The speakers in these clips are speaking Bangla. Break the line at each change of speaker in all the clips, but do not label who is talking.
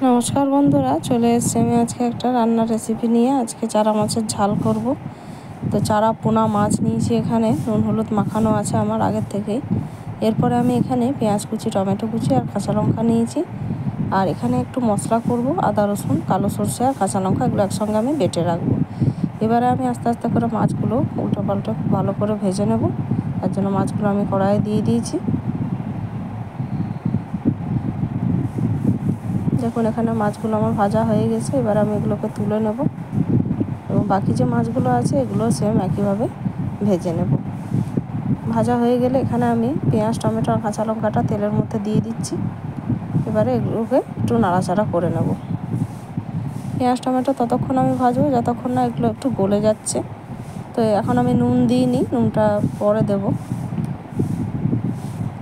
নমস্কার বন্ধুরা, চলে এসেছি আমি আজকে একটা রান্নার রেসিপি নিয়ে। আজকে চারা মাছের ঝাল করব। তো চারা পোনা মাছ নিয়েছি, এখানে নুন হলুদ মাখানো আছে আমার আগের থেকেই। এরপরে আমি এখানে পেঁয়াজ কুচি, টমেটো কুচি আর কাঁচা লঙ্কা নিয়েছি। আর এখানে একটু মশলা করব, আদা রসুন, কালো সরষে আর কাঁচা লঙ্কা, এগুলো একসঙ্গে আমি বেটে রাখবো। এবারে আমি আস্তে আস্তে করে মাছগুলো উল্টো পাল্টে ভালো করে ভেজে নেব। তার জন্য মাছগুলো আমি কড়াইয়ে দিয়ে দিয়েছি। দেখুন, এখানে মাছগুলো আমার ভাজা হয়ে গেছে। এবার আমি এগুলোকে তুলে নেব এবং বাকি যে মাছগুলো আছে এগুলো সেম একইভাবে ভেজে নেব। ভাজা হয়ে গেলে এখানে আমি পেঁয়াজ, টমেটো আর কাঁচা লঙ্কাটা তেলের মধ্যে দিয়ে দিচ্ছি। এবারে এগুলোকে একটু নাড়াচাড়া করে নেব। পেঁয়াজ টমেটো ততক্ষণ আমি ভাজবো যতক্ষণ না এগুলো একটু গলে যাচ্ছে। তো এখন আমি নুন দিইনি, নুনটা পরে দেব।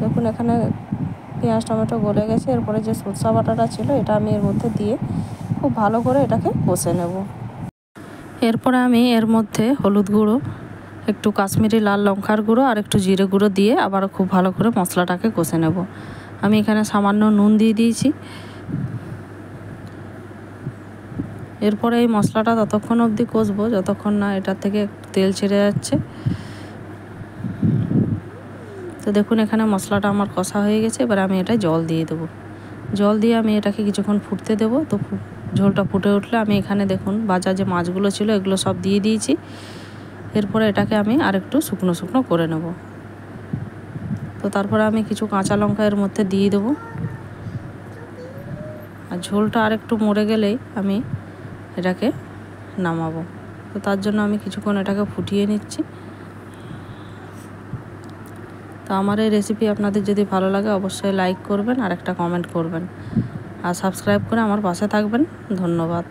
দেখুন, এখানে পেঁয়াজ টমেটো গলে গেছে। এরপরে যে সরষা বাটাটা ছিল এটা আমি এর মধ্যে দিয়ে খুব ভালো করে এটাকে কষে নেব। এরপরে আমি এর মধ্যে হলুদ গুঁড়ো, একটু কাশ্মীরি লাল লঙ্কার গুঁড়ো আর একটু জিরে গুঁড়ো দিয়ে আবার খুব ভালো করে মশলাটাকে কষে নেব। আমি এখানে সামান্য নুন দিয়ে দিয়েছি। এরপরে এই মশলাটা ততক্ষণ অবধি কষবো যতক্ষণ না এটার থেকে তেল ছেড়ে যাচ্ছে। তো দেখুন, এখানে মশলাটা আমার কষা হয়ে গেছে। এবার আমি এটা জল দিয়ে দেবো। জল দিয়ে আমি এটাকে কিছুক্ষণ ফুটতে দেবো। তো ঝোলটা ফুটে উঠলে আমি এখানে দেখুন ভাজা যে মাছগুলো ছিল এগুলো সব দিয়ে দিয়েছি। এরপরে এটাকে আমি আরেকটু শুকনো শুকনো করে নেব। তো তারপরে আমি কিছু কাঁচা লঙ্কা এর মধ্যে দিয়ে দেবো। আর ঝোলটা আরেকটু মরে গেলেই আমি এটাকে নামাবো। তো তার জন্য আমি কিছুক্ষণ এটাকে ফুটিয়ে নিচ্ছি। তো আমার এই রেসিপি আপনাদের যদি ভালো লাগে অবশ্যই লাইক করবেন আর একটা কমেন্ট করবেন আর সাবস্ক্রাইব করে আমার পাশে থাকবেন। ধন্যবাদ।